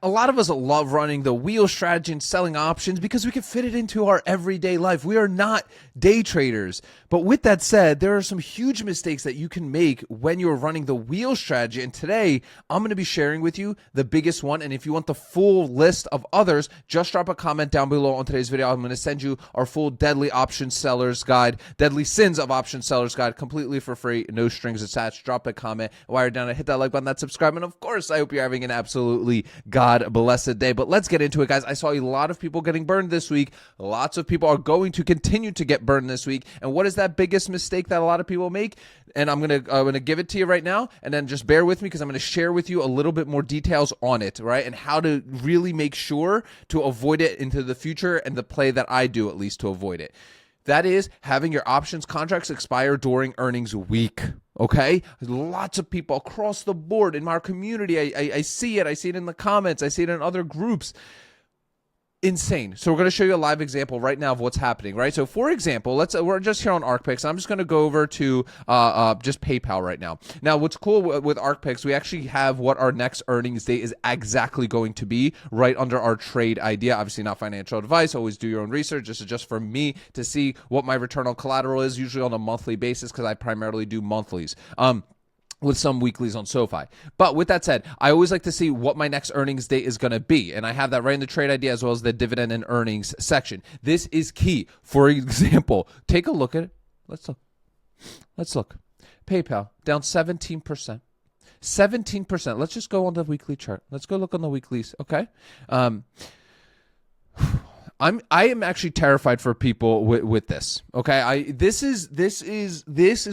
A lot of us love running the wheel strategy and selling options because we can fit it into our everyday life. We are not day traders. But with that said, there are some huge mistakes that you can make when you're running the wheel strategy. And today, I'm going to be sharing with you the biggest one. And if you want the full list of others, just drop a comment down below on today's video. I'm going to send you our full Deadly Option Sellers Guide, Deadly Sins of Option Sellers Guide, completely for free, no strings attached. Drop a comment, wire down, and hit that like button, that subscribe. And of course, I hope you're having an absolutely God-blessed day. But let's get into it, guys. I saw a lot of people getting burned this week. Lots of people are going to continue to get burned this week. And what is that biggest mistake that a lot of people make? And I'm gonna give it to you right now, and then just bear with me because I'm gonna share with you a little bit more details on it, right? And how to really make sure to avoid it into the future, and the play that I do at least to avoid it. That is having your options contracts expire during earnings week. Okay, lots of people across the board in our community. I see it. I see it in the comments. I see it in other groups. Insane. So we're going to show you a live example right now of what's happening, right? So for example, we're just here on ArkPix. I'm just going to go over to just PayPal right now. Now, what's cool with ArkPix, we actually have what our next earnings date is exactly going to be right under our trade idea. Obviously not financial advice. Always do your own research. This is just for me to see what my return on collateral is, usually on a monthly basis because I primarily do monthlies. With some weeklies on SoFi. But with that said, I always like to see what my next earnings date is going to be. And I have that right in the trade idea as well as the dividend and earnings section. This is key. For example, take a look at it. Let's look. PayPal down 17%. 17%. Let's just go on the weekly chart. Let's go look on the weeklies. Okay. I am actually terrified for people with this. Okay, this is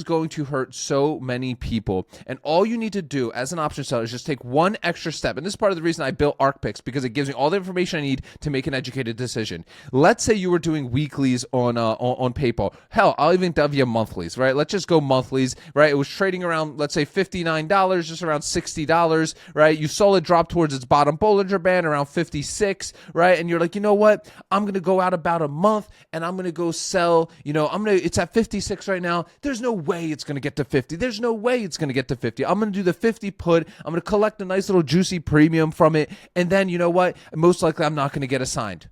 going to hurt so many people. And all you need to do as an option seller is just take one extra step. And this is part of the reason I built ArkPix, because it gives me all the information I need to make an educated decision. Let's say you were doing weeklies on PayPal. Hell, I'll even give you monthlies, right? Let's just go monthlies, right? It was trading around, let's say $59, just around $60, right? You saw it drop towards its bottom Bollinger Band around 56, right? And you're like, you know what? I'm going to go out about a month and I'm going to go sell, it's at 56 right now. There's no way it's going to get to 50. There's no way it's going to get to 50. I'm going to do the 50 put. I'm going to collect a nice little juicy premium from it. And then you know what? Most likely I'm not going to get assigned.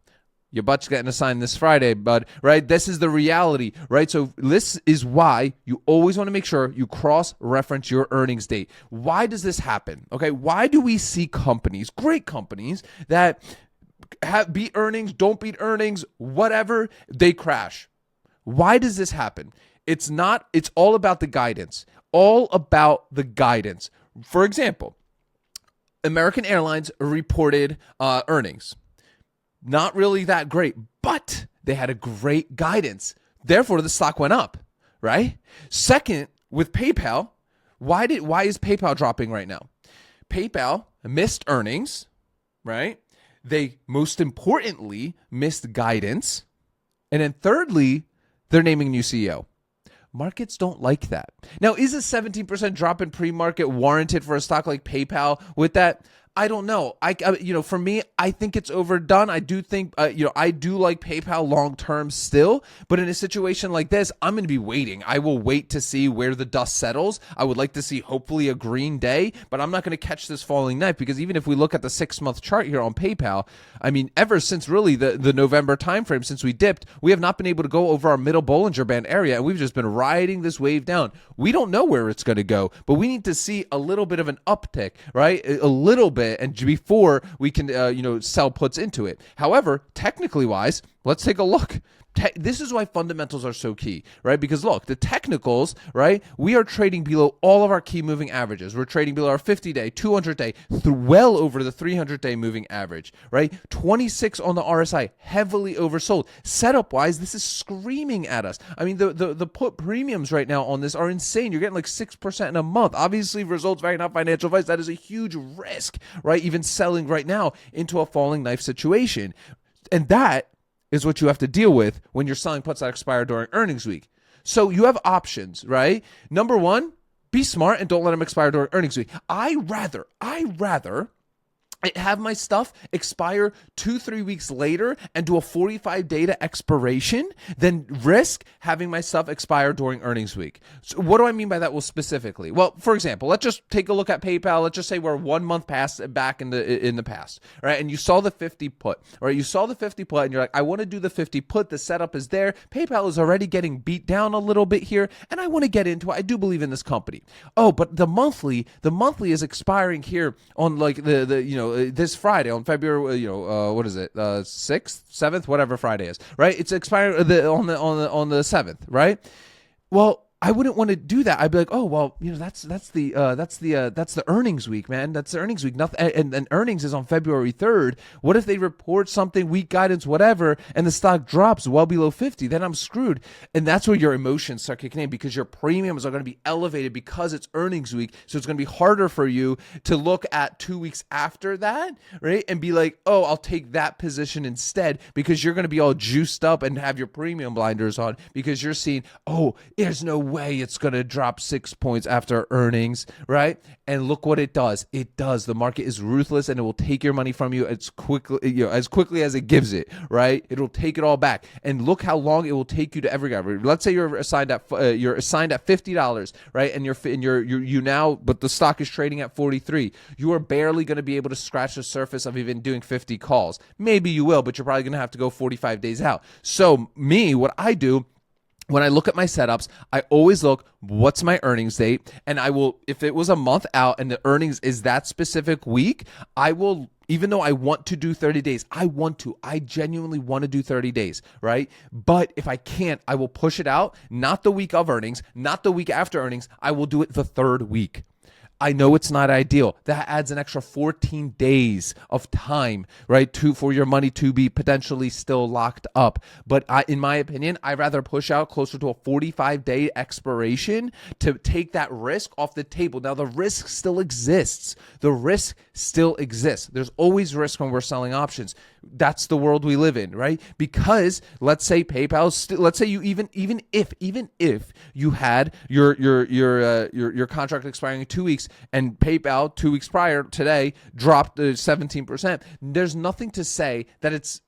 Your butt's getting assigned this Friday, bud, right? This is the reality, right? So this is why you always want to make sure you cross-reference your earnings date. Why does this happen? Okay, why do we see companies, great companies, that beat earnings, don't beat earnings, whatever, they crash? Why does this happen? It's all about the guidance. All about the guidance. For example, American Airlines reported earnings. Not really that great, but they had a great guidance. Therefore, the stock went up, right? Second, with PayPal, why is PayPal dropping right now? PayPal missed earnings, right? They, most importantly, missed guidance. And then thirdly, they're naming a new CEO. Markets don't like that. Now, is a 17% drop in pre-market warranted for a stock like PayPal with that? I don't know. For me, I think it's overdone. I do think, I do like PayPal long-term still, but in a situation like this, I'm going to be waiting. I will wait to see where the dust settles. I would like to see hopefully a green day, but I'm not going to catch this falling knife, because even if we look at the 6-month chart here on PayPal, I mean, ever since really the November timeframe, since we dipped, we have not been able to go over our middle Bollinger Band area, and we've just been riding this wave down. We don't know where it's going to go, but we need to see a little bit of an uptick, right? A little bit. And before we can, sell puts into it. However, technically wise, let's take a look. This is why fundamentals are so key, right? Because look, the technicals, right? We are trading below all of our key moving averages. We're trading below our 50-day, 200-day, well over the 300-day moving average, right? 26 on the RSI, heavily oversold. Setup-wise, this is screaming at us. I mean, the put premiums right now on this are insane. You're getting like 6% in a month. Obviously, results vary, not financial advice. That is a huge risk, right? Even selling right now into a falling knife situation. And that is what you have to deal with when you're selling puts that expire during earnings week. So you have options, right? Number one, be smart and don't let them expire during earnings week. I rather I have my stuff expire 2-3 weeks later and do a 45-day to expiration than risk having my stuff expire during earnings week. So what do I mean by that? Well, specifically, well, for example, let's just take a look at PayPal. Let's just say we're 1 month past back in the past, right? And you saw the 50 put, right? You saw the 50 put, and you're like, I want to do the 50 put. The setup is there. PayPal is already getting beat down a little bit here, and I want to get into it. I do believe in this company. Oh, but the monthly is expiring here on like this Friday on February, what is it, 6th, 7th, whatever Friday is, right? It's expiring on the 7th, right? Well, I wouldn't want to do that. I'd be like, oh well, that's the earnings week, man. That's the earnings week. Nothing, and earnings is on February 3rd. What if they report something, weak guidance, whatever, and the stock drops well below 50? Then I'm screwed. And that's where your emotions start kicking in, because your premiums are going to be elevated because it's earnings week. So it's going to be harder for you to look at 2 weeks after that, right, and be like, oh, I'll take that position instead, because you're going to be all juiced up and have your premium blinders on because you're seeing, oh, there's no way it's going to drop 6 points after earnings, right? And look what it does. It does. The market is ruthless, and it will take your money from you as quickly as it gives it, right? It'll take it all back. And look how long it will take you to every guy. Let's say you're assigned at $50, right? And you now, but the stock is trading at 43. You are barely going to be able to scratch the surface of even doing 50 calls. Maybe you will, but you're probably going to have to go 45 days out. So what I do, when I look at my setups, I always look, what's my earnings date? And I will, if it was a month out and the earnings is that specific week, I will, even though I want to do 30 days, I genuinely want to do 30 days, right? But if I can't, I will push it out, not the week of earnings, not the week after earnings. I will do it the third week. I know it's not ideal. That adds an extra 14 days of time, right, for your money to be potentially still locked up. But in my opinion, I'd rather push out closer to a 45-day expiration to take that risk off the table. Now, the risk still exists. There's always risk when we're selling options. That's the world we live in, right? Because let's say PayPal, let's say you even if you had your contract expiring in 2 weeks, and PayPal 2 weeks prior today dropped 17%, there's nothing to say that it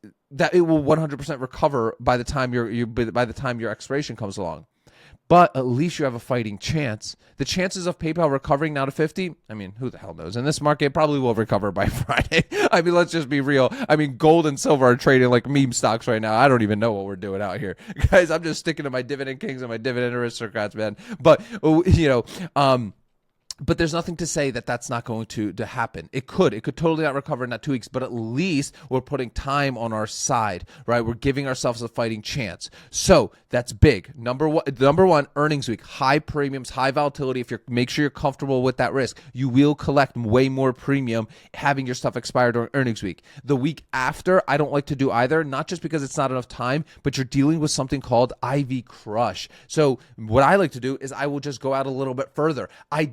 will 100% recover by the time your expiration comes along. But at least you have a fighting chance. The chances of PayPal recovering now to 50, I mean, who the hell knows? In this market, it probably will recover by Friday. I mean, let's just be real. I mean, gold and silver are trading like meme stocks right now. I don't even know what we're doing out here. Guys, I'm just sticking to my dividend kings and my dividend aristocrats, man. But, but there's nothing to say that that's not going to happen. It could totally not recover in that 2 weeks, but at least we're putting time on our side, right? We're giving ourselves a fighting chance. So that's big. Number one, earnings week, high premiums, high volatility. Make sure you're comfortable with that risk. You will collect way more premium having your stuff expire during earnings week. The week after, I don't like to do either, not just because it's not enough time, but you're dealing with something called IV crush. So what I like to do is I will just go out a little bit further. I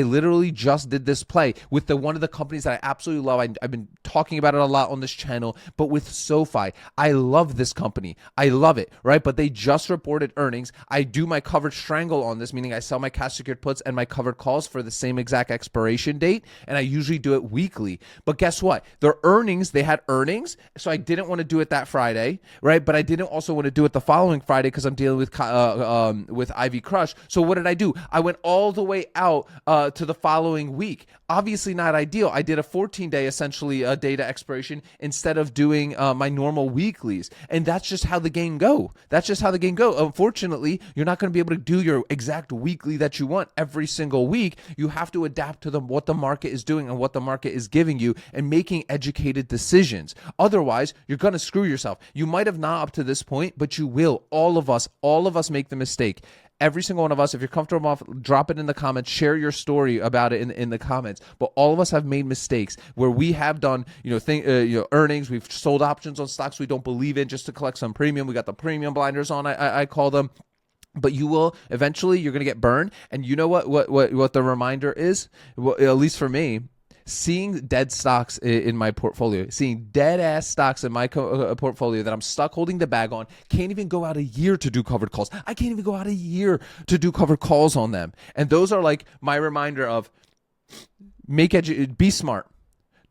literally just did this play with one of the companies that I absolutely love. I've been talking about it a lot on this channel, but with SoFi. I love this company. I love it, right? But they just reported earnings. I do my covered strangle on this, meaning I sell my cash secured puts and my covered calls for the same exact expiration date, and I usually do it weekly. But guess what? They had earnings, so I didn't want to do it that Friday, right? But I didn't also want to do it the following Friday because I'm dealing with IV crush. So what did I do? I went all the way out to the following week. Obviously not ideal. I did a 14-day essentially data expiration instead of doing my normal weeklies, and that's just how the game go. Unfortunately, you're not going to be able to do your exact weekly that you want every single week. You have to adapt to what the market is doing and what the market is giving you, and making educated decisions. Otherwise, you're going to screw yourself. You might have not up to this point, but you will. All of us make the mistake. Every single one of us, if you're comfortable, drop it in the comments, share your story about it in the comments. But all of us have made mistakes where we have done, earnings. We've sold options on stocks we don't believe in just to collect some premium. We got the premium blinders on, I call them. But you're going to get burned. And you know what the reminder is? Well, at least for me, seeing dead stocks in my portfolio, seeing dead ass stocks in my portfolio that I'm stuck holding the bag on, can't even go out a year to do covered calls. I can't even go out a year to do covered calls on them. And those are like my reminder of be smart.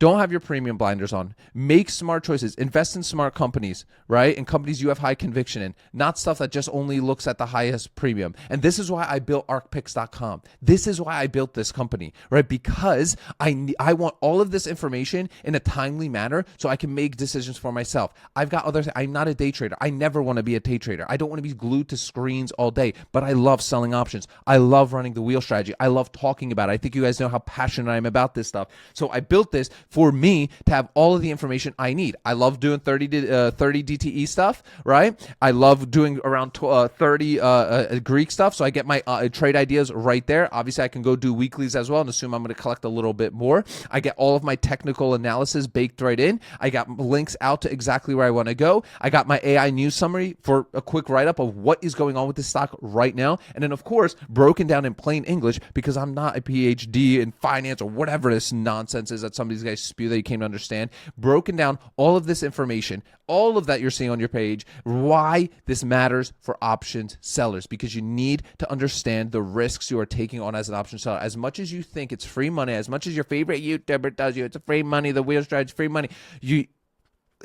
Don't have your premium blinders on. Make smart choices. Invest in smart companies, right? And companies you have high conviction in, not stuff that just only looks at the highest premium. And this is why I built ArkPicks.com. This is why I built this company, right? Because I want all of this information in a timely manner so I can make decisions for myself. I've got I'm not a day trader. I never want to be a day trader. I don't want to be glued to screens all day, but I love selling options. I love running the wheel strategy. I love talking about it. I think you guys know how passionate I am about this stuff. So I built this for me to have all of the information I need. I love doing 30 DTE stuff, right? I love doing around 30 Greek stuff. So I get my trade ideas right there. Obviously, I can go do weeklies as well and assume I'm going to collect a little bit more. I get all of my technical analysis baked right in. I got links out to exactly where I want to go. I got my AI news summary for a quick write-up of what is going on with this stock right now. And then, of course, broken down in plain English, because I'm not a PhD in finance or whatever this nonsense is that some of these guys spew that you can't understand. Broken down all of this information, all of that you're seeing on your page, why this matters for options sellers, because you need to understand the risks you are taking on as an option seller. As much as you think it's free money, as much as your favorite YouTuber tells you it's a free money, the wheel strategy is free money,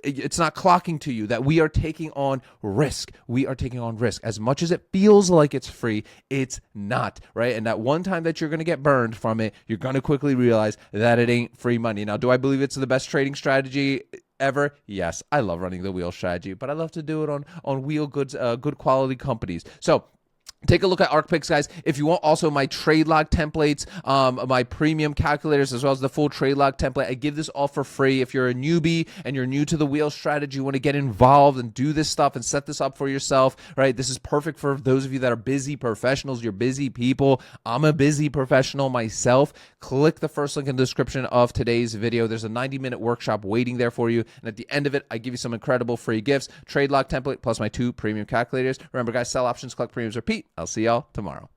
it's not clocking to you that we are taking on risk. We are taking on risk. As much as it feels like it's free, it's not, right? And that one time that you're going to get burned from it, you're going to quickly realize that it ain't free money. Now, do I believe it's the best trading strategy ever? Yes, I love running the wheel strategy, but I love to do it on wheel goods, good quality companies. So take a look at ArkPicks, guys. If you want also my trade log templates, my premium calculators, as well as the full trade log template, I give this all for free. If you're a newbie and you're new to the wheel strategy, you want to get involved and do this stuff and set this up for yourself, right? This is perfect for those of you that are busy professionals. You're busy people. I'm a busy professional myself. Click the first link in the description of today's video. There's a 90-minute workshop waiting there for you. And at the end of it, I give you some incredible free gifts, trade log template, plus my 2 premium calculators. Remember, guys, sell options, collect premiums, repeat. I'll see y'all tomorrow.